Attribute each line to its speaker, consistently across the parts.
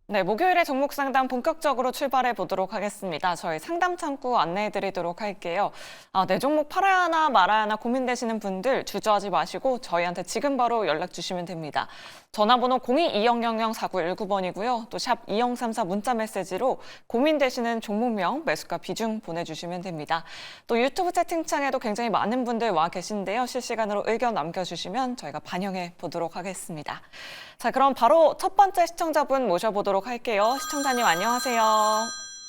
Speaker 1: 네, 목요일에 종목 상담 본격적으로 출발해 보도록 하겠습니다. 저희 상담 창구 안내해 드리도록 할게요. 내 종목 팔아야 하나 말아야 하나 고민되시는 분들 주저하지 마시고 저희한테 지금 바로 연락 주시면 됩니다. 전화번호 02-2000-4919번이고요. 또 샵 2034 문자 메시지로 고민되시는 종목명, 매수가 비중 보내주시면 됩니다. 또 유튜브 채팅창에도 굉장히 많은 분들 와 계신데요. 실시간으로 의견 남겨주시면 저희가 반영해 보도록 하겠습니다. 자, 그럼 바로 첫 번째 시청자분 모셔보도록 할게요. 시청자님 안녕하세요.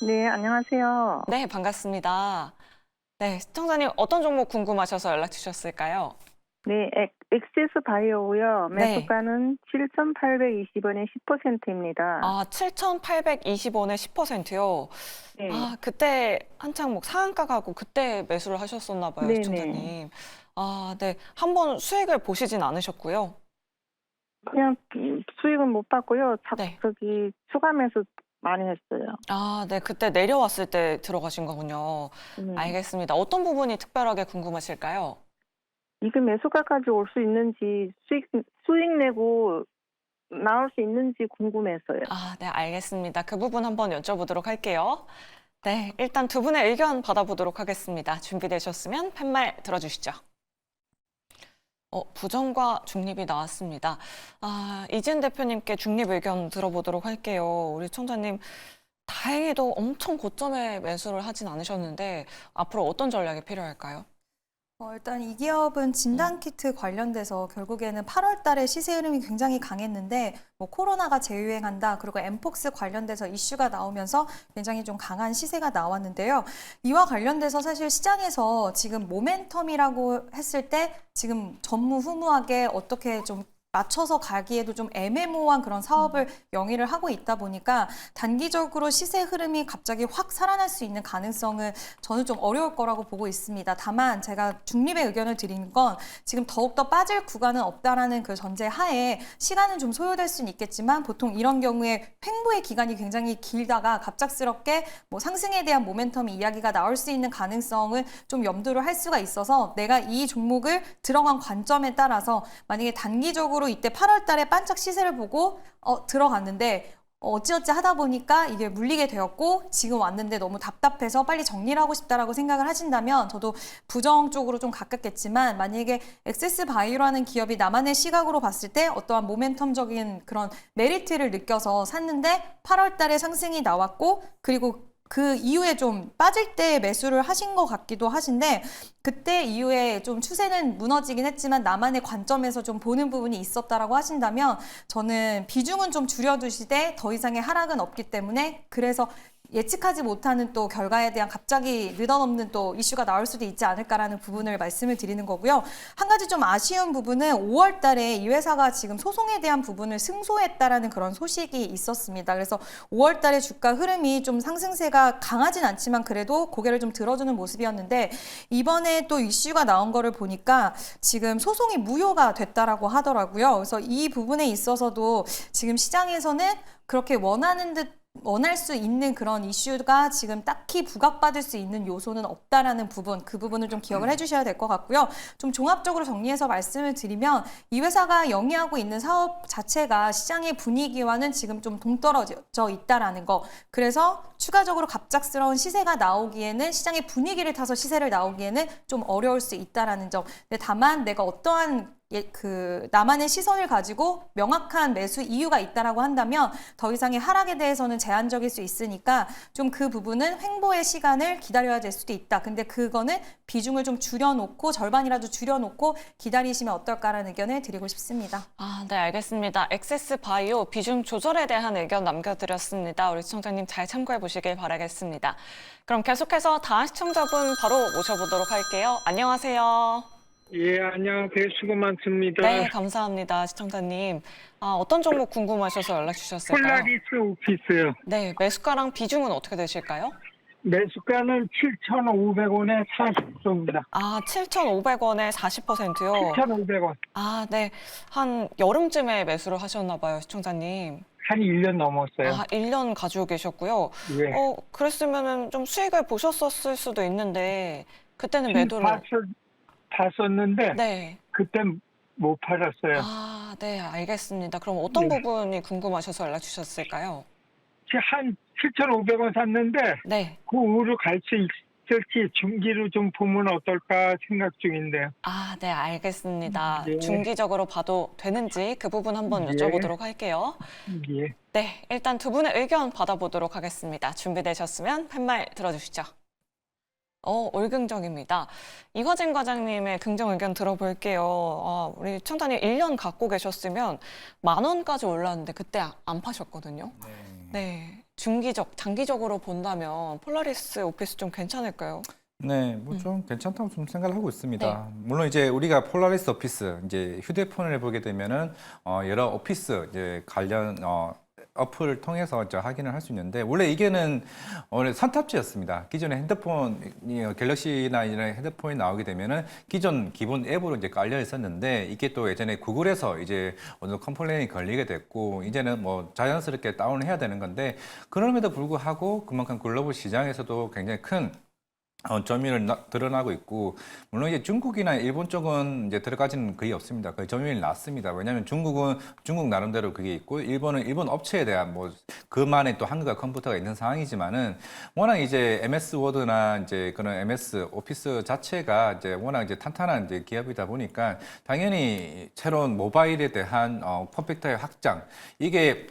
Speaker 2: 네, 안녕하세요.
Speaker 1: 네, 반갑습니다. 네, 시청자님 어떤 종목 궁금하셔서 연락 주셨을까요?
Speaker 2: 네, 엑세스 바이오고요.
Speaker 1: 네.
Speaker 2: 매수가는 7,820원에 10%입니다.
Speaker 1: 7,820원에 10%요.
Speaker 2: 네,
Speaker 1: 그때 한창 상한가 가고 그때 매수를 하셨었나 봐요,
Speaker 2: 네네.
Speaker 1: 시청자님. 네. 한번 수익을 보시진 않으셨고요.
Speaker 2: 그냥 수익은 못 받고요.
Speaker 1: 네.
Speaker 2: 추가 매수 많이 했어요.
Speaker 1: 네. 그때 내려왔을 때 들어가신 거군요. 알겠습니다. 어떤 부분이 특별하게 궁금하실까요?
Speaker 2: 이게 매수가까지 올 수 있는지, 수익 내고 나올 수 있는지 궁금해서요.
Speaker 1: 네, 알겠습니다. 그 부분 한번 여쭤보도록 할게요. 네, 일단 두 분의 의견 받아보도록 하겠습니다. 준비되셨으면 팻말 들어주시죠. 부정과 중립이 나왔습니다. 이진 대표님께 중립 의견 들어보도록 할게요. 우리 청자님, 다행히도 엄청 고점에 매수를 하진 않으셨는데 앞으로 어떤 전략이 필요할까요?
Speaker 3: 일단 이 기업은 진단키트 관련돼서 결국에는 8월 달에 시세 흐름이 굉장히 강했는데 뭐 코로나가 재유행한다 그리고 엠폭스 관련돼서 이슈가 나오면서 굉장히 좀 강한 시세가 나왔는데요. 이와 관련돼서 사실 시장에서 지금 모멘텀이라고 했을 때 지금 전무후무하게 어떻게 좀 맞춰서 가기에도 좀 애매모호한 그런 사업을 영위를 하고 있다 보니까 단기적으로 시세 흐름이 갑자기 확 살아날 수 있는 가능성은 저는 좀 어려울 거라고 보고 있습니다. 다만 제가 중립의 의견을 드리는 건 지금 더욱더 빠질 구간은 없다라는 그 전제 하에 시간은 좀 소요될 수는 있겠지만 보통 이런 경우에 횡보의 기간이 굉장히 길다가 갑작스럽게 뭐 상승에 대한 모멘텀 이야기가 나올 수 있는 가능성을 좀 염두를 할 수가 있어서 내가 이 종목을 들어간 관점에 따라서 만약에 단기적으로 이때 8월 달에 반짝 시세를 보고 들어갔는데 어찌어찌 하다 보니까 이게 물리게 되었고 지금 왔는데 너무 답답해서 빨리 정리를 하고 싶다라고 생각을 하신다면 저도 부정 쪽으로 좀 가깝겠지만 만약에 엑세스 바이오라는 기업이 나만의 시각으로 봤을 때 어떠한 모멘텀적인 그런 메리트를 느껴서 샀는데 8월 달에 상승이 나왔고 그리고 그 이후에 좀 빠질 때 매수를 하신 것 같기도 하신데 그때 이후에 좀 추세는 무너지긴 했지만 나만의 관점에서 좀 보는 부분이 있었다라고 하신다면 저는 비중은 좀 줄여두시되 더 이상의 하락은 없기 때문에 그래서 예측하지 못하는 또 결과에 대한 갑자기 느닷없는 또 이슈가 나올 수도 있지 않을까라는 부분을 말씀을 드리는 거고요. 한 가지 좀 아쉬운 부분은 5월 달에 이 회사가 지금 소송에 대한 부분을 승소했다라는 그런 소식이 있었습니다. 그래서 5월 달에 주가 흐름이 좀 상승세가 강하진 않지만 그래도 고개를 좀 들어주는 모습이었는데 이번에 또 이슈가 나온 거를 보니까 지금 소송이 무효가 됐다라고 하더라고요. 그래서 이 부분에 있어서도 지금 시장에서는 그렇게 원할 수 있는 그런 이슈가 지금 딱히 부각받을 수 있는 요소는 없다라는 부분, 그 부분을 좀 기억을 해주셔야 될 것 같고요. 좀 종합적으로 정리해서 말씀을 드리면 이 회사가 영위하고 있는 사업 자체가 시장의 분위기와는 지금 좀 동떨어져 있다라는 거. 그래서 추가적으로 갑작스러운 시세가 나오기에는 시장의 분위기를 타서 시세를 나오기에는 좀 어려울 수 있다라는 점. 근데 다만 내가 어떠한 나만의 시선을 가지고 명확한 매수 이유가 있다라고 한다면 더 이상의 하락에 대해서는 제한적일 수 있으니까 좀 그 부분은 횡보의 시간을 기다려야 될 수도 있다. 근데 그거는 비중을 좀 줄여놓고 절반이라도 줄여놓고 기다리시면 어떨까라는 의견을 드리고 싶습니다.
Speaker 1: 네, 알겠습니다. 엑세스 바이오 비중 조절에 대한 의견 남겨드렸습니다. 우리 시청자님 잘 참고해 보시길 바라겠습니다. 그럼 계속해서 다음 시청자분 바로 모셔보도록 할게요. 안녕하세요.
Speaker 4: 예, 안녕하세요. 수고 많습니다.
Speaker 1: 네, 감사합니다. 시청자님. 어떤 종목 궁금하셔서 연락 주셨을까요?
Speaker 4: 폴라리스 오피스요.
Speaker 1: 네, 매수가랑 비중은 어떻게 되실까요?
Speaker 4: 매수가는 7,500원에 40%입니다.
Speaker 1: 7,500원에 40%요?
Speaker 4: 7,500원.
Speaker 1: 네. 한 여름쯤에 매수를 하셨나 봐요, 시청자님.
Speaker 4: 한 1년 넘었어요.
Speaker 1: 1년 가지고 계셨고요.
Speaker 4: 예.
Speaker 1: 그랬으면은 좀 수익을 보셨었을 수도 있는데, 그때는 매도를.
Speaker 4: 봤었는데
Speaker 1: 네.
Speaker 4: 그땐 못 팔았어요.
Speaker 1: 네, 알겠습니다. 그럼 어떤
Speaker 4: 네.
Speaker 1: 부분이 궁금하셔서 연락 주셨을까요?
Speaker 4: 한 7,500원 샀는데
Speaker 1: 네.
Speaker 4: 그 우로 갈 수 있을지 중기로 좀 보면 어떨까 생각 중인데요.
Speaker 1: 아, 네, 알겠습니다.
Speaker 4: 예.
Speaker 1: 중기적으로 봐도 되는지 그 부분 한번
Speaker 4: 예.
Speaker 1: 여쭤보도록 할게요.
Speaker 4: 예.
Speaker 1: 네, 일단 두 분의 의견 받아보도록 하겠습니다. 준비되셨으면 팻말 들어주시죠. 월긍정입니다. 이화진 과장님의 긍정 의견 들어볼게요. 우리 청자님 1년 갖고 계셨으면 10,000원까지 올랐는데 그때 안 파셨거든요. 네, 중기적, 장기적으로 본다면 폴라리스 오피스 좀 괜찮을까요?
Speaker 5: 네, 뭐 좀 괜찮다고 좀 생각을 하고 있습니다.
Speaker 1: 네.
Speaker 5: 물론 이제 우리가 폴라리스 오피스 이제 휴대폰을 보게 되면은 여러 오피스 이제 관련 어플을 통해서 이제 확인을 할 수 있는데 원래 이게는 원래 선탑지였습니다. 기존에 핸드폰 갤럭시나 이런 핸드폰이 나오게 되면은 기존 기본 앱으로 이제 깔려 있었는데 이게 또 예전에 구글에서 이제 어느 정도 컴플레인이 걸리게 됐고 이제는 뭐 자연스럽게 다운을 해야 되는 건데 그럼에도 불구하고 그만큼 글로벌 시장에서도 굉장히 큰 점유율 드러나고 있고 물론 이제 중국이나 일본 쪽은 이제 들어가지는 거의 없습니다. 거의 점유율이 낮습니다. 왜냐하면 중국은 중국 나름대로 그게 있고 일본은 일본 업체에 대한 뭐 그만의 또 한국과 컴퓨터가 있는 상황이지만은 워낙 이제 MS 워드나 이제 그런 MS 오피스 자체가 이제 워낙 이제 탄탄한 이제 기업이다 보니까 당연히 새로운 모바일에 대한 컴퓨터의 확장 이게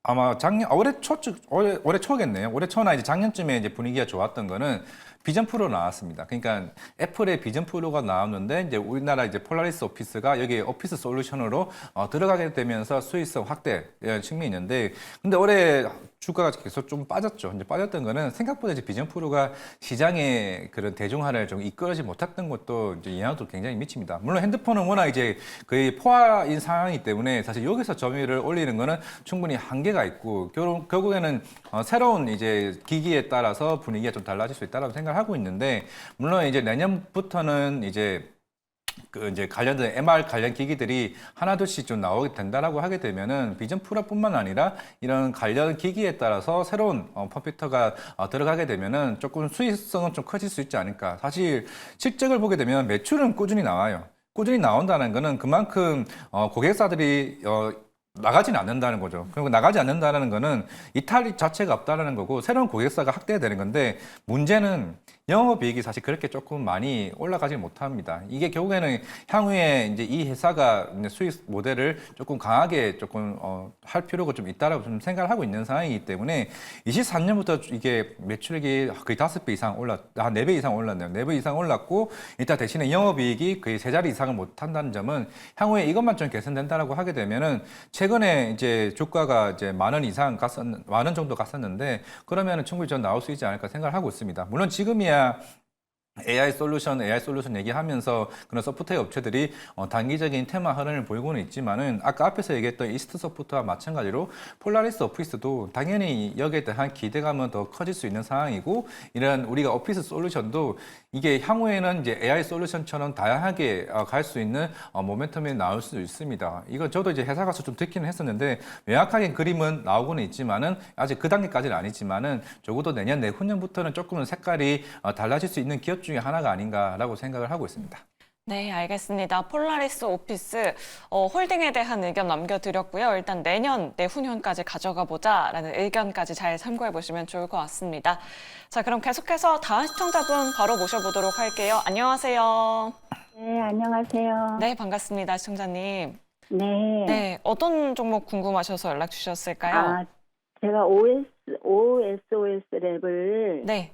Speaker 5: 아마 올해 초겠네요. 올해 초나 이제 작년쯤에 이제 분위기가 좋았던 거는 비전 프로 나왔습니다. 그러니까 애플의 비전 프로가 나왔는데 이제 우리나라 이제 폴라리스 오피스가 여기 오피스 솔루션으로 들어가게 되면서 수익성 확대 측면이 있는데 근데 올해 주가가 계속 좀 빠졌죠. 이제 빠졌던 거는 생각보다 이제 비전 프로가 시장의 그런 대중화를 좀 이끌지 못했던 것도 이제 영향도 굉장히 미칩니다. 물론 핸드폰은 워낙 이제 거의 포화인 상황이기 때문에 사실 여기서 점유율을 올리는 거는 충분히 한계가 있고 결국에는 새로운 이제 기기에 따라서 분위기가 좀 달라질 수 있다고 생각하고 있는데 물론 이제 내년부터는 이제 관련된 MR 관련 기기들이 하나둘씩 좀 나오게 된다라고 하게 되면은 비전 프로뿐만 아니라 이런 관련 기기에 따라서 새로운 컴퓨터가 들어가게 되면은 조금 수익성은 좀 커질 수 있지 않을까. 사실 실적을 보게 되면 매출은 꾸준히 나와요. 꾸준히 나온다는 거는 그만큼 고객사들이 나가지는 않는다는 거죠. 그리고 나가지 않는다는 거는 이탈 자체가 없다는 거고 새로운 고객사가 확대되는 건데 문제는 영업이익이 사실 그렇게 조금 많이 올라가지 못합니다. 이게 결국에는 향후에 이제 이 회사가 이제 수익 모델을 조금 강하게 조금 할 필요가 좀 있다라고 좀 생각을 하고 있는 상황이기 때문에 23년부터 이게 매출액이 거의 5배 이상 한 4배 이상 올랐네요. 4배 이상 올랐고 일단 대신에 영업이익이 거의 3자리 이상을 못 한다는 점은 향후에 이것만 좀 개선된다라고 하게 되면은 최근에 이제 주가가 이제 10,000원 정도 갔었는데 그러면은 충분히 전 나올 수 있지 않을까 생각을 하고 있습니다. 물론 지금이야 AI 솔루션 얘기하면서 그런 소프트웨어 업체들이 단기적인 테마 흐름을 보이고는 있지만은 아까 앞에서 얘기했던 이스트 소프트와 마찬가지로 폴라리스 오피스도 당연히 여기에 대한 기대감은 더 커질 수 있는 상황이고 이런 우리가 오피스 솔루션도 이게 향후에는 이제 AI 솔루션처럼 다양하게 갈 수 있는 모멘텀이 나올 수 있습니다. 이거 저도 이제 회사 가서 좀 듣기는 했었는데 명확하게 그림은 나오고는 있지만은 아직 그 단계까지는 아니지만은 적어도 내년 내후년부터는 조금은 색깔이 달라질 수 있는 기업 중에 하나가 아닌가라고 생각을 하고 있습니다.
Speaker 1: 네, 알겠습니다. 폴라리스 오피스 홀딩에 대한 의견 남겨드렸고요. 일단 내후년까지 가져가 보자라는 의견까지 잘 참고해 보시면 좋을 것 같습니다. 자, 그럼 계속해서 다음 시청자분 바로 모셔보도록 할게요. 안녕하세요.
Speaker 6: 네, 안녕하세요.
Speaker 1: 네, 반갑습니다, 시청자님.
Speaker 6: 네.
Speaker 1: 네, 어떤 종목 궁금하셔서 연락 주셨을까요?
Speaker 6: 제가 OSOS 랩을
Speaker 1: 네,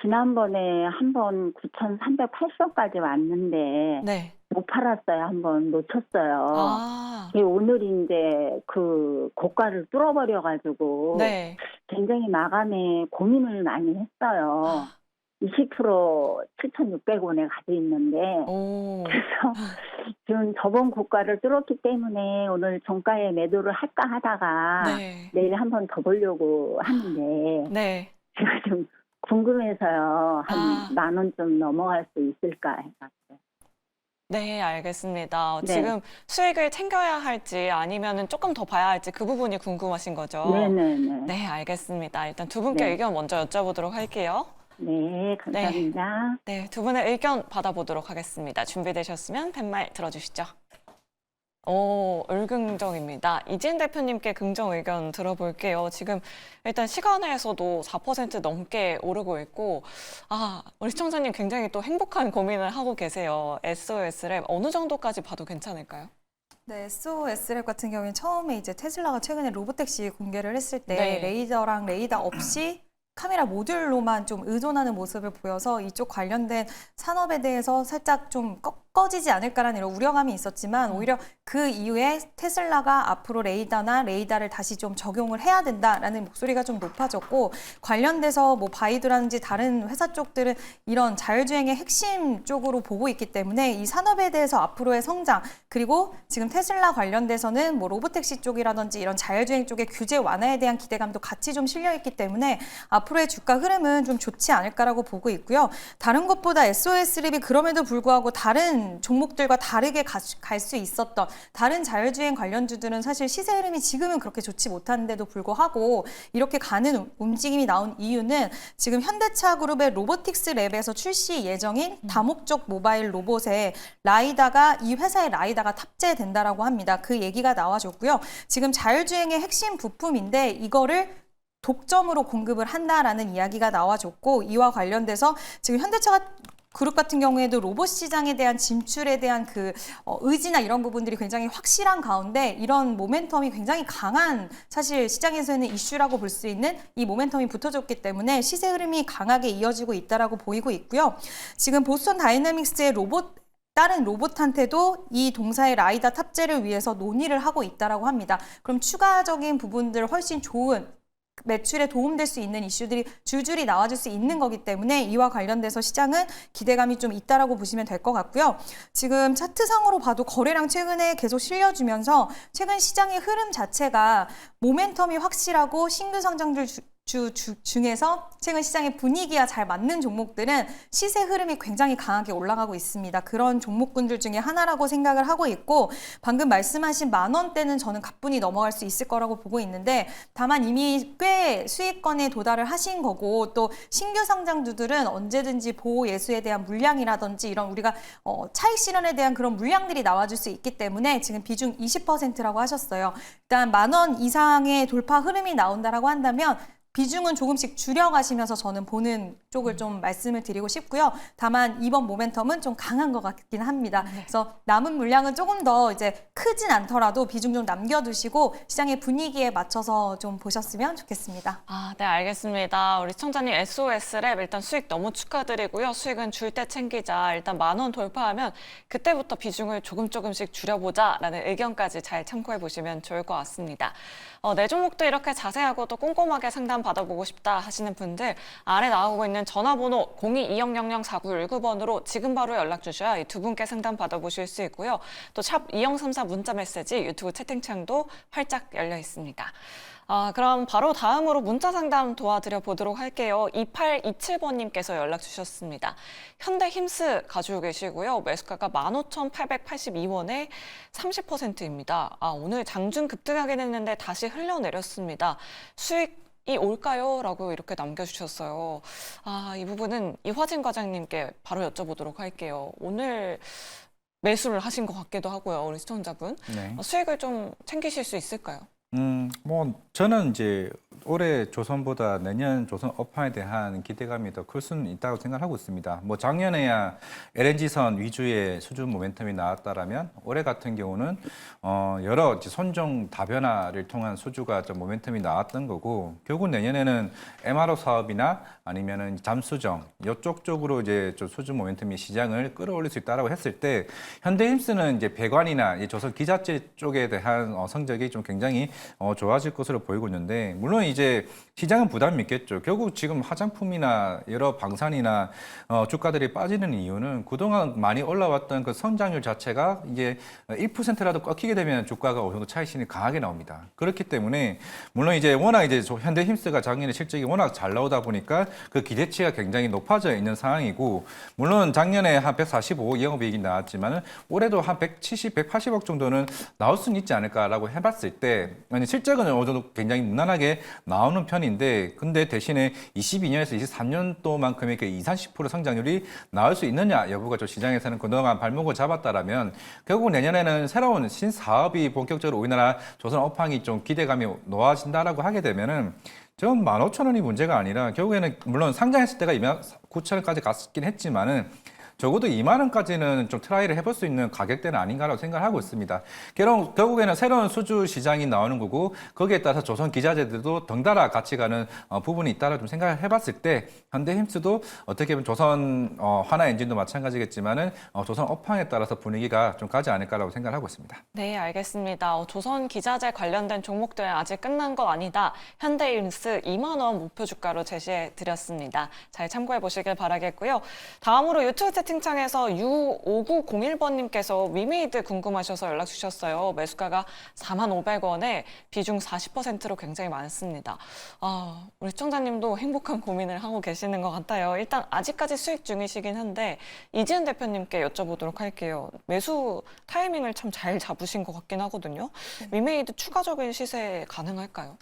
Speaker 6: 지난번에 한번 9,308선까지 왔는데
Speaker 1: 네.
Speaker 6: 못 팔았어요. 한번 놓쳤어요.
Speaker 1: 아,
Speaker 6: 오늘 이제 그 고가를 뚫어버려가지고
Speaker 1: 네.
Speaker 6: 굉장히 마감에 고민을 많이 했어요. 20% 7,600원에 가지고 있는데
Speaker 1: 오,
Speaker 6: 그래서 지금 저번 고가를 뚫었기 때문에 오늘 종가에 매도를 할까 하다가
Speaker 1: 네.
Speaker 6: 내일 한 번 더 보려고 하는데
Speaker 1: 네.
Speaker 6: 제가 좀 궁금해서요. 한
Speaker 1: 아.
Speaker 6: 10,000원 좀 넘어갈 수 있을까 해가지고.
Speaker 1: 네, 알겠습니다.
Speaker 6: 네.
Speaker 1: 지금 수익을 챙겨야 할지 아니면은 조금 더 봐야 할지 그 부분이 궁금하신 거죠?
Speaker 6: 네네네.
Speaker 1: 네, 알겠습니다. 일단 두 분께
Speaker 6: 네.
Speaker 1: 의견 먼저 여쭤보도록 할게요.
Speaker 6: 네, 감사합니다.
Speaker 1: 네, 두 분의 의견 받아보도록 하겠습니다. 준비되셨으면 팻말 들어주시죠. 을긍정입니다. 이진 대표님께 긍정 의견 들어볼게요. 지금 일단 시간에서도 4% 넘게 오르고 있고, 우리 시청자님 굉장히 또 행복한 고민을 하고 계세요. SOS랩 어느 정도까지 봐도 괜찮을까요?
Speaker 3: 네, SOS랩 같은 경우에는 처음에 이제 테슬라가 최근에 로보택시 공개를 했을 때
Speaker 1: 네.
Speaker 3: 레이더랑 레이더 없이 카메라 모듈로만 좀 의존하는 모습을 보여서 이쪽 관련된 산업에 대해서 살짝 좀 꺼지지 않을까라는 이런 우려감이 있었지만 오히려 그 이후에 테슬라가 앞으로 레이더나 레이더를 다시 좀 적용을 해야 된다라는 목소리가 좀 높아졌고, 관련돼서 뭐 바이두라든지 다른 회사 쪽들은 이런 자율주행의 핵심 쪽으로 보고 있기 때문에 이 산업에 대해서 앞으로의 성장, 그리고 지금 테슬라 관련돼서는 뭐 로보택시 쪽이라든지 이런 자율주행 쪽의 규제 완화에 대한 기대감도 같이 좀 실려 있기 때문에 앞으로의 주가 흐름은 좀 좋지 않을까라고 보고 있고요. 다른 것보다 SOS랩이 그럼에도 불구하고 다른 종목들과 다르게 갈 수 있었던 다른 자율주행 관련주들은 사실 시세 흐름이 지금은 그렇게 좋지 못한데도 불구하고 이렇게 가는 움직임이 나온 이유는 지금 현대차 그룹의 로보틱스 랩에서 출시 예정인 다목적 모바일 로봇에 라이다가 이 회사의 라이다가 탑재된다라고 합니다. 그 얘기가 나와줬고요. 지금 자율주행의 핵심 부품인데 이거를 독점으로 공급을 한다라는 이야기가 나와줬고, 이와 관련돼서 지금 현대차 그룹 같은 경우에도 로봇 시장에 대한 진출에 대한 그 의지나 이런 부분들이 굉장히 확실한 가운데 이런 모멘텀이 굉장히 강한, 사실 시장에서는 이슈라고 볼 수 있는 이 모멘텀이 붙어졌기 때문에 시세 흐름이 강하게 이어지고 있다라고 보이고 있고요. 지금 보스턴 다이내믹스의 다른 로봇한테도 이 동사의 라이다 탑재를 위해서 논의를 하고 있다라고 합니다. 그럼 추가적인 부분들 훨씬 좋은 매출에 도움될 수 있는 이슈들이 줄줄이 나와줄 수 있는 거기 때문에 이와 관련돼서 시장은 기대감이 좀 있다라고 보시면 될 것 같고요. 지금 차트상으로 봐도 거래량 최근에 계속 실려주면서 최근 시장의 흐름 자체가 모멘텀이 확실하고 신규 상장들 중에서 최근 시장의 분위기와 잘 맞는 종목들은 시세 흐름이 굉장히 강하게 올라가고 있습니다. 그런 종목군들 중에 하나라고 생각을 하고 있고, 방금 말씀하신 10,000원대는 저는 가뿐히 넘어갈 수 있을 거라고 보고 있는데, 다만 이미 꽤 수익권에 도달을 하신 거고, 또 신규 상장주들은 언제든지 보호 예수에 대한 물량이라든지 이런 우리가 차익 실현에 대한 그런 물량들이 나와줄 수 있기 때문에 지금 비중 20%라고 하셨어요. 일단 10,000원 이상의 돌파 흐름이 나온다라고 한다면 비중은 조금씩 줄여가시면서 저는 보는 쪽을 좀 말씀을 드리고 싶고요. 다만 이번 모멘텀은 좀 강한 것 같긴 합니다. 그래서 남은 물량은 조금 더 이제 크진 않더라도 비중 좀 남겨두시고 시장의 분위기에 맞춰서 좀 보셨으면 좋겠습니다.
Speaker 1: 네, 알겠습니다. 우리 시청자님 SOS랩 일단 수익 너무 축하드리고요. 수익은 줄 때 챙기자. 일단 10,000원 돌파하면 그때부터 비중을 조금씩 줄여보자라는 의견까지 잘 참고해 보시면 좋을 것 같습니다. 내 종목도 이렇게 자세하고 또 꼼꼼하게 상담 받아보고 싶다 하시는 분들 아래 나오고 있는 전화번호 02-2000-4919번으로 지금 바로 연락 주셔야 이 두 분께 상담 받아보실 수 있고요. 또 샵 2034 문자 메시지 유튜브 채팅창도 활짝 열려 있습니다. 그럼 바로 다음으로 문자 상담 도와드려 보도록 할게요. 2827번님께서 연락 주셨습니다. 현대 힘스 가지고 계시고요. 매수가가 15,882원에 30%입니다. 오늘 장중 급등하긴 했는데 다시 흘러내렸습니다. 수익이 올까요? 라고 이렇게 남겨주셨어요. 이 부분은 이화진 과장님께 바로 여쭤보도록 할게요. 오늘 매수를 하신 것 같기도 하고요. 우리 시청자분.
Speaker 5: 네.
Speaker 1: 수익을 좀 챙기실 수 있을까요?
Speaker 5: 저는 이제 올해 조선보다 내년 조선 업황에 대한 기대감이 더 클 수는 있다고 생각하고 있습니다. 작년에야 LNG선 위주의 수준 모멘텀이 나왔다라면 올해 같은 경우는 여러 이제 선종 다변화를 통한 수주가 좀 모멘텀이 나왔던 거고, 결국 내년에는 MRO 사업이나 아니면은 잠수정 이쪽 쪽으로 이제 좀 수주 모멘텀이 시장을 끌어올릴 수 있다라고 했을 때, 현대힘스는 이제 배관이나 이 조선 기자재 쪽에 대한 성적이 좀 굉장히 좋아질 것으로 보이고 있는데, 물론 이제 시장은 부담이 있겠죠. 결국 지금 화장품이나 여러 방산이나 주가들이 빠지는 이유는 그동안 많이 올라왔던 그 성장률 자체가 이제 1%라도 꺾이게 되면 주가가 어느 정도 차익신이 강하게 나옵니다. 그렇기 때문에 물론 이제 워낙 이제 현대힘스가 작년에 실적이 워낙 잘 나오다 보니까 그 기대치가 굉장히 높아져 있는 상황이고, 물론 작년에 한 145억 영업이익이 나왔지만 올해도 한 170, 180억 정도는 나올 수는 있지 않을까라고 해봤을 때, 실적은 어느 정도 굉장히 무난하게 나오는 편인데 근데 대신에 22년에서 23년도만큼의 그 20-30% 성장률이 나올 수 있느냐 여부가 좀 시장에서는 그동안 발목을 잡았다라면 결국 내년에는 새로운 신사업이 본격적으로 우리나라 조선 업황이 좀 기대감이 놓아진다라고 하게 되면은 전 15,000원이 문제가 아니라 결국에는 물론 상장했을 때가 29,000원까지 갔긴 했지만은 적어도 2만 원까지는 좀 트라이를 해볼 수 있는 가격대는 아닌가라고 생각을 하고 있습니다. 결국에는 새로운 수주 시장이 나오는 거고 거기에 따라서 조선 기자재들도 덩달아 같이 가는 부분이 있다고 좀 생각을 해봤을 때 현대힘스도 어떻게 보면 조선 하나 엔진도 마찬가지겠지만은 조선 업황에 따라서 분위기가 좀 가지 않을까라고 생각을 하고 있습니다.
Speaker 1: 네, 알겠습니다. 조선 기자재 관련된 종목들은 아직 끝난 건 아니다. 현대인스 2만 원 목표 주가로 제시해 드렸습니다. 잘 참고해 보시길 바라겠고요. 다음으로 유튜브 채팅창에서 U5901번님께서 위메이드 궁금하셔서 연락 주셨어요. 매수가가 4,500원에 비중 40%로 굉장히 많습니다. 우리 시청자님도 행복한 고민을 하고 계시는 것 같아요. 일단 아직까지 수익 중이시긴 한데 이지은 대표님께 여쭤보도록 할게요. 매수 타이밍을 참 잘 잡으신 것 같긴 하거든요. 위메이드 추가적인 시세 가능할까요?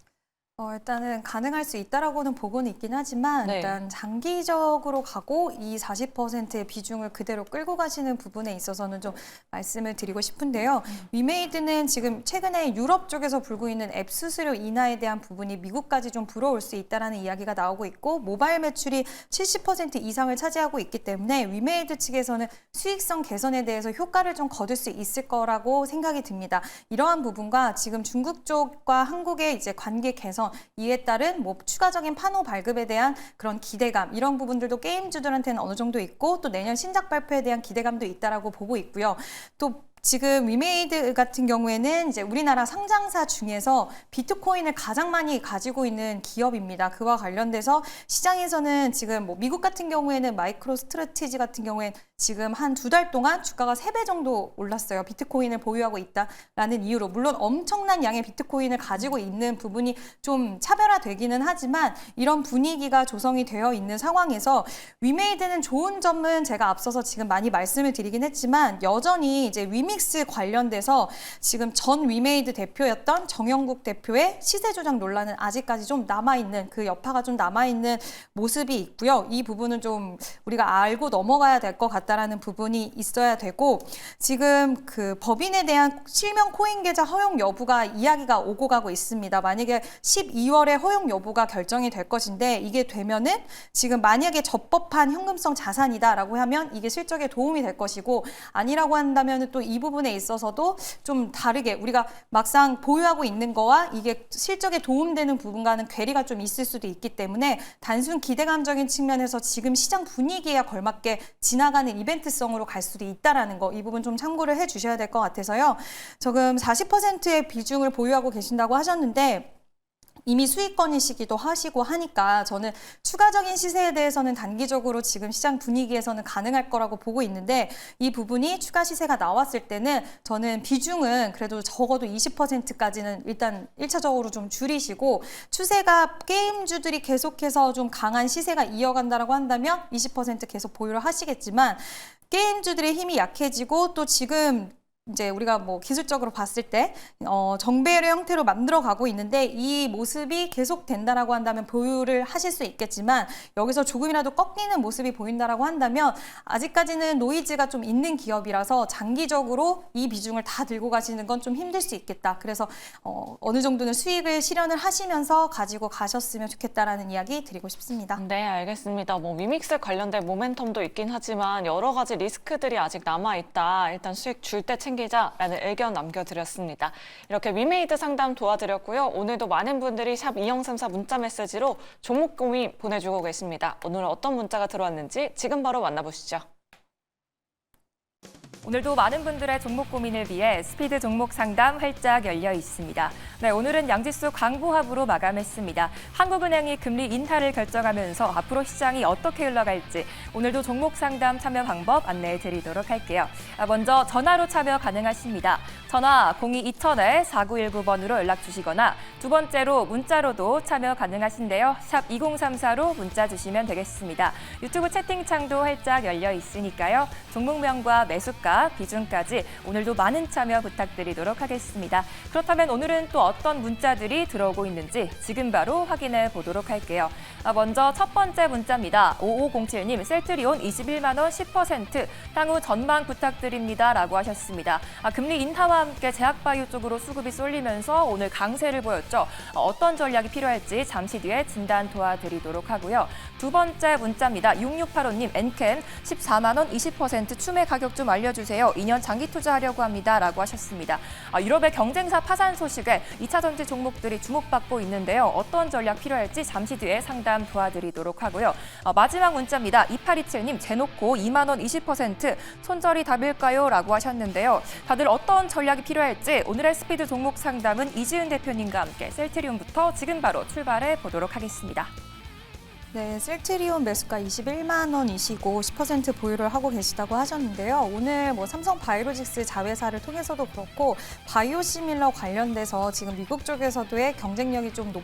Speaker 3: 일단은 가능할 수 있다라고는 보고는 있긴 하지만
Speaker 1: 네.
Speaker 3: 일단 장기적으로 가고 이 40%의 비중을 그대로 끌고 가시는 부분에 있어서는 좀 말씀을 드리고 싶은데요. 위메이드는 지금 최근에 유럽 쪽에서 불고 있는 앱 수수료 인하에 대한 부분이 미국까지 좀 불어올 수 있다라는 이야기가 나오고 있고 모바일 매출이 70% 이상을 차지하고 있기 때문에 위메이드 측에서는 수익성 개선에 대해서 효과를 좀 거둘 수 있을 거라고 생각이 듭니다. 이러한 부분과 지금 중국 쪽과 한국의 이제 관계 개선 이에 따른 뭐 추가적인 판호 발급에 대한 그런 기대감 이런 부분들도 게임주들한테는 어느 정도 있고 또 내년 신작 발표에 대한 기대감도 있다라고 보고 있고요. 또 지금 위메이드 같은 경우에는 이제 우리나라 상장사 중에서 비트코인을 가장 많이 가지고 있는 기업입니다. 그와 관련돼서 시장에서는 지금 뭐 미국 같은 경우에는 마이크로 스트래티지 같은 경우엔 지금 한 2달 동안 주가가 3배 정도 올랐어요. 비트코인을 보유하고 있다라는 이유로. 물론 엄청난 양의 비트코인을 가지고 있는 부분이 좀 차별화되기는 하지만 이런 분위기가 조성이 되어 있는 상황에서 위메이드는 좋은 점은 제가 앞서서 지금 많이 말씀을 드리긴 했지만 여전히 이제 위믹스 관련돼서 지금 전 위메이드 대표였던 정영국 대표의 시세 조작 논란은 아직까지 좀 남아있는 그 여파가 좀 남아있는 모습이 있고요. 이 부분은 좀 우리가 알고 넘어가야 될 것 같다라는 부분이 있어야 되고 지금 그 법인에 대한 실명 코인 계좌 허용 여부가 이야기가 오고 가고 있습니다. 만약에 12월에 허용 여부가 결정이 될 것인데 이게 되면은 지금 만약에 적법한 현금성 자산이다라고 하면 이게 실적에 도움이 될 것이고 아니라고 한다면 또 이 부분에 있어서도 좀 다르게 우리가 막상 보유하고 있는 거와 이게 실적에 도움되는 부분과는 괴리가 좀 있을 수도 있기 때문에 단순 기대감적인 측면에서 지금 시장 분위기에 걸맞게 지나가는 이벤트성으로 갈 수도 있다라는 거 이 부분 좀 참고를 해 주셔야 될 것 같아서요. 지금 40%의 비중을 보유하고 계신다고 하셨는데 이미 수익권이시기도 하시고 하니까 저는 추가적인 시세에 대해서는 단기적으로 지금 시장 분위기에서는 가능할 거라고 보고 있는데 이 부분이 추가 시세가 나왔을 때는 저는 비중은 그래도 적어도 20%까지는 일단 1차적으로 좀 줄이시고 추세가 게임주들이 계속해서 좀 강한 시세가 이어간다라고 한다면 20% 계속 보유를 하시겠지만 게임주들의 힘이 약해지고 또 지금 이제 우리가 뭐 기술적으로 봤을 때 정배열의 형태로 만들어 가고 있는데 이 모습이 계속 된다라고 한다면 보유를 하실 수 있겠지만 여기서 조금이라도 꺾이는 모습이 보인다라고 한다면 아직까지는 노이즈가 좀 있는 기업이라서 장기적으로 이 비중을 다 들고 가시는 건 좀 힘들 수 있겠다. 그래서 어느 정도는 수익을 실현을 하시면서 가지고 가셨으면 좋겠다라는 이야기 드리고 싶습니다.
Speaker 1: 네, 알겠습니다. 뭐 위믹스 관련된 모멘텀도 있긴 하지만 여러 가지 리스크들이 아직 남아있다. 일단 수익 줄 때 챙기자라는 의견 남겨드렸습니다. 이렇게 위메이드 상담 도와드렸고요. 오늘도 많은 분들이 샵 2034 문자 메시지로 종목 고민 보내주고 계십니다. 오늘은 어떤 문자가 들어왔는지 지금 바로 만나보시죠.
Speaker 7: 오늘도 많은 분들의 종목 고민을 위해 스피드 종목 상담 활짝 열려 있습니다. 네, 오늘은 양지수 강보합으로 마감했습니다. 한국은행이 금리 인하를 결정하면서 앞으로 시장이 어떻게 흘러갈지 오늘도 종목 상담 참여 방법 안내해 드리도록 할게요. 먼저 전화로 참여 가능하십니다. 전화 02-2000-4919번으로 연락 주시거나 두 번째로 문자로도 참여 가능하신데요. 샵 2034로 문자 주시면 되겠습니다. 유튜브 채팅창도 활짝 열려 있으니까요. 종목명과 매수가, 비중까지 오늘도 많은 참여 부탁드리도록 하겠습니다. 그렇다면 오늘은 또 어떤 문자들이 들어오고 있는지 지금 바로 확인해 보도록 할게요. 먼저 첫 번째 문자입니다. 5507님, 셀트리온 21만 원 10%, 향후 전망 부탁드립니다. 라고 하셨습니다. 금리 인하와 함께 제약바이오 쪽으로 수급이 쏠리면서 오늘 강세를 보였죠. 어떤 전략이 필요할지 잠시 뒤에 진단 도와드리도록 하고요. 두 번째 문자입니다. 6685님, 엔캠 14만 원 20% 추매 가격 좀 알려주세요. 2년 장기 투자하려고 합니다. 라고 하셨습니다. 유럽의 경쟁사 파산 소식에 2차 전지 종목들이 주목받고 있는데요. 어떤 전략 필요할지 잠시 뒤에 상담 도와드리도록 하고요. 마지막 문자입니다. 2827님, 제놓고 2만 원 20% 손절이 답일까요? 라고 하셨는데요. 다들 어떤 전략이 필요할지 오늘의 스피드 종목 상담은 이지은 대표님과 함께 셀트리온부터 지금 바로 출발해 보도록 하겠습니다.
Speaker 3: 네, 셀트리온 매수가 21만 원이시고 10% 보유를 하고 계시다고 하셨는데요. 오늘 뭐 삼성 바이오로직스 자회사를 통해서도 그렇고 바이오시밀러 관련돼서 지금 미국 쪽에서도의 경쟁력이 좀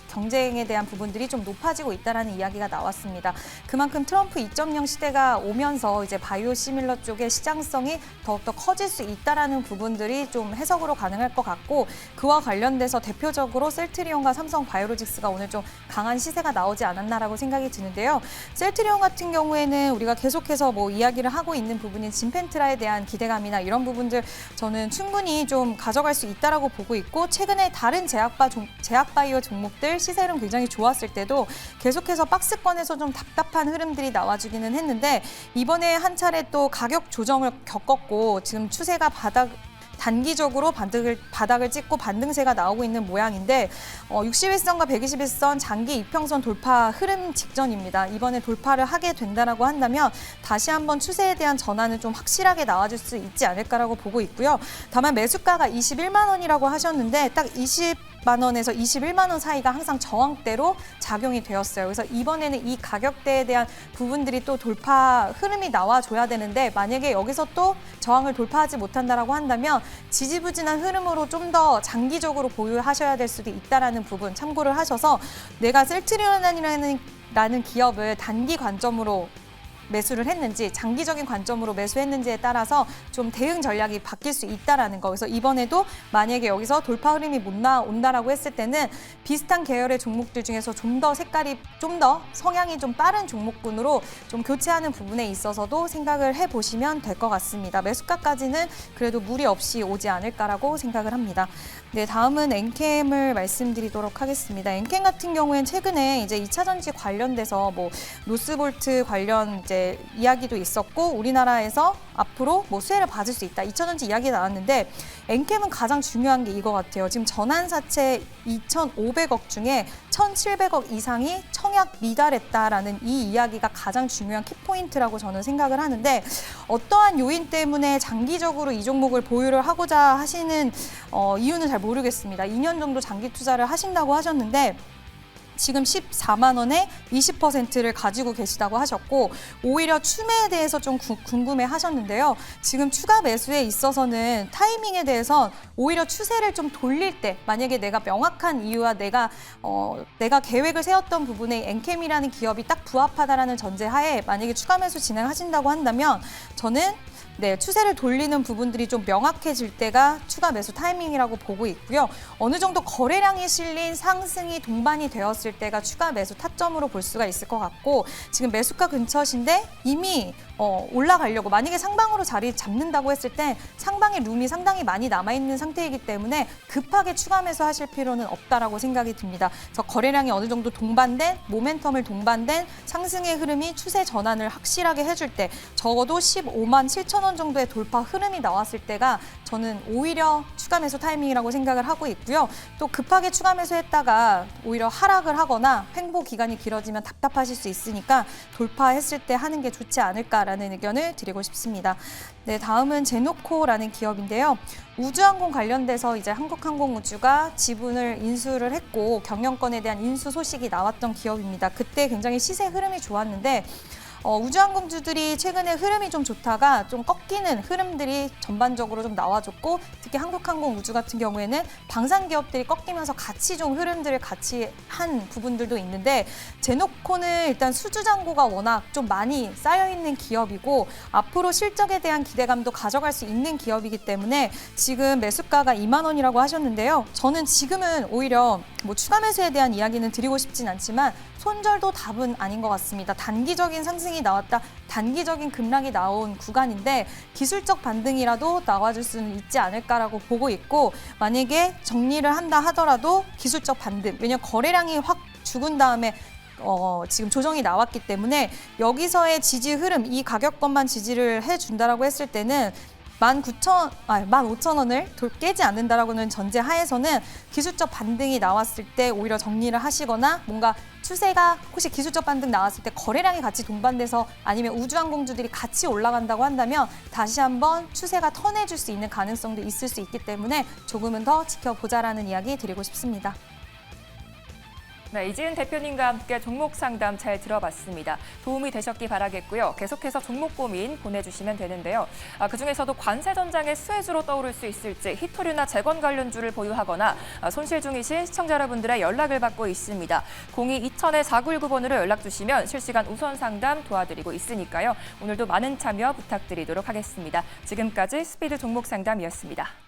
Speaker 3: 경쟁에 대한 부분들이 좀 높아지고 있다라는 이야기가 나왔습니다. 그만큼 트럼프 2.0 시대가 오면서 이제 바이오시밀러 쪽의 시장성이 더욱더 커질 수 있다라는 부분들이 좀 해석으로 가능할 것 같고, 그와 관련돼서 대표적으로 셀트리온과 삼성 바이오로직스가 오늘 좀 강한 시세가 나오지 않았나라고 생각이 드는데요. 셀트리온 같은 경우에는 우리가 계속해서 뭐 이야기를 하고 있는 부분인 진펜트라에 대한 기대감이나 이런 부분들 저는 충분히 좀 가져갈 수 있다라고 보고 있고, 최근에 다른 제약바이오 종목들 시세 흐름 굉장히 좋았을 때도 계속해서 박스권에서 좀 답답한 흐름들이 나와주기는 했는데, 이번에 한 차례 또 가격 조정을 겪었고 지금 추세가 단기적으로 바닥을 찍고 반등세가 나오고 있는 모양인데 61선과 121선 장기 이평선 돌파 흐름 직전입니다. 이번에 돌파를 하게 된다라고 한다면 다시 한번 추세에 대한 전환은 좀 확실하게 나와줄 수 있지 않을까라고 보고 있고요. 다만 매수가가 21만 원이라고 하셨는데 딱 20만 원에서 21만 원 사이가 항상 저항대로 작용이 되었어요. 그래서 이번에는 이 가격대에 대한 부분들이 또 돌파 흐름이 나와줘야 되는데, 만약에 여기서 또 저항을 돌파하지 못한다라고 한다면 지지부진한 흐름으로 좀 더 장기적으로 보유하셔야 될 수도 있다라는 부분 참고를 하셔서, 내가 셀트리온이라는 기업을 단기 관점으로 매수를 했는지 장기적인 관점으로 매수했는지에 따라서 좀 대응 전략이 바뀔 수 있다라는 거. 그래서 이번에도 만약에 여기서 돌파 흐름이 못 나온다라고 했을 때는 비슷한 계열의 종목들 중에서 좀 더 성향이 좀 빠른 종목군으로 좀 교체하는 부분에 있어서도 생각을 해보시면 될 것 같습니다. 매수가까지는 그래도 무리 없이 오지 않을까라고 생각을 합니다. 네, 다음은 엔캠을 말씀드리도록 하겠습니다. 엔캠 같은 경우에는 최근에 이제 2차 전지 관련돼서 뭐 노스볼트 관련 이제 이야기도 있었고, 우리나라에서 앞으로 뭐 수혜를 받을 수 있다, 2차 전지 이야기 나왔는데, 엔캠은 가장 중요한 게 이거 같아요. 지금 전환사채 2,500억 중에 1,700억 이상이 청약 미달했다라는 이 이야기가 가장 중요한 키포인트라고 저는 생각을 하는데, 어떠한 요인 때문에 장기적으로 이 종목을 보유를 하고자 하시는 이유는 잘 모르겠습니다. 2년 정도 장기 투자를 하신다고 하셨는데 지금 14만 원에 20%를 가지고 계시다고 하셨고, 오히려 추매에 대해서 좀 궁금해 하셨는데요. 지금 추가 매수에 있어서는 타이밍에 대해서 오히려 추세를 좀 돌릴 때, 만약에 내가 명확한 이유와 내가 계획을 세웠던 부분에 엔캠이라는 기업이 딱 부합하다라는 전제하에 만약에 추가 매수 진행하신다고 한다면 저는 추세를 돌리는 부분들이 좀 명확해질 때가 추가 매수 타이밍이라고 보고 있고요. 어느 정도 거래량이 실린 상승이 동반이 되었을 때가 추가 매수 타점으로 볼 수가 있을 것 같고, 지금 매수가 근처신데 이미 올라가려고, 만약에 상방으로 자리 잡는다고 했을 때 상방의 룸이 상당히 많이 남아있는 상태이기 때문에 급하게 추가 매수하실 필요는 없다라고 생각이 듭니다. 그래서 거래량이 어느 정도 모멘텀을 동반된 상승의 흐름이 추세 전환을 확실하게 해줄 때, 적어도 15만 7천 원 정도의 돌파 흐름이 나왔을 때가 저는 오히려 추가 매수 타이밍이라고 생각을 하고 있고요. 또 급하게 추가 매수했다가 오히려 하락을 하거나 횡보 기간이 길어지면 답답하실 수 있으니까 돌파했을 때 하는 게 좋지 않을까라는 의견을 드리고 싶습니다. 네, 다음은 제노코라는 기업인데요. 우주항공 관련돼서 이제 한국항공우주가 지분을 인수를 했고 경영권에 대한 인수 소식이 나왔던 기업입니다. 그때 굉장히 시세 흐름이 좋았는데 우주항공주들이 최근에 흐름이 좀 좋다가 좀 꺾이는 흐름들이 전반적으로 좀 나와줬고 특히 한국항공우주 같은 경우에는 방산 기업들이 꺾이면서 같이 좀 흐름들을 같이 한 부분들도 있는데 제노코는 일단 수주 잔고가 워낙 좀 많이 쌓여 있는 기업이고 앞으로 실적에 대한 기대감도 가져갈 수 있는 기업이기 때문에 지금 매수가가 2만 원이라고 하셨는데요. 저는 지금은 오히려 뭐 추가 매수에 대한 이야기는 드리고 싶진 않지만 손절도 답은 아닌 것 같습니다. 단기적인 상승이 나왔다, 단기적인 급락이 나온 구간인데 기술적 반등이라도 나와줄 수는 있지 않을까라고 보고 있고 만약에 정리를 한다 하더라도 기술적 반등, 왜냐하면 거래량이 확 죽은 다음에 지금 조정이 나왔기 때문에 여기서의 지지 흐름, 이 가격권만 지지를 해준다라고 했을 때는 15,000원을 깨지 않는다라고는 전제 하에서는 기술적 반등이 나왔을 때 오히려 정리를 하시거나 뭔가 추세가 혹시 기술적 반등 나왔을 때 거래량이 같이 동반돼서 아니면 우주항공주들이 같이 올라간다고 한다면 다시 한번 추세가 턴해줄 수 있는 가능성도 있을 수 있기 때문에 조금은 더 지켜보자라는 이야기 드리고 싶습니다.
Speaker 7: 네, 이지은 대표님과 함께 종목 상담 잘 들어봤습니다. 도움이 되셨기 바라겠고요. 계속해서 종목 고민 보내주시면 되는데요. 그중에서도 관세전장의 수혜주로 떠오를 수 있을지 히토류나 재건 관련주를 보유하거나 손실 중이신 시청자 여러분들의 연락을 받고 있습니다. 02-2000-4919번으로 연락 주시면 실시간 우선 상담 도와드리고 있으니까요. 오늘도 많은 참여 부탁드리도록 하겠습니다. 지금까지 스피드 종목 상담이었습니다.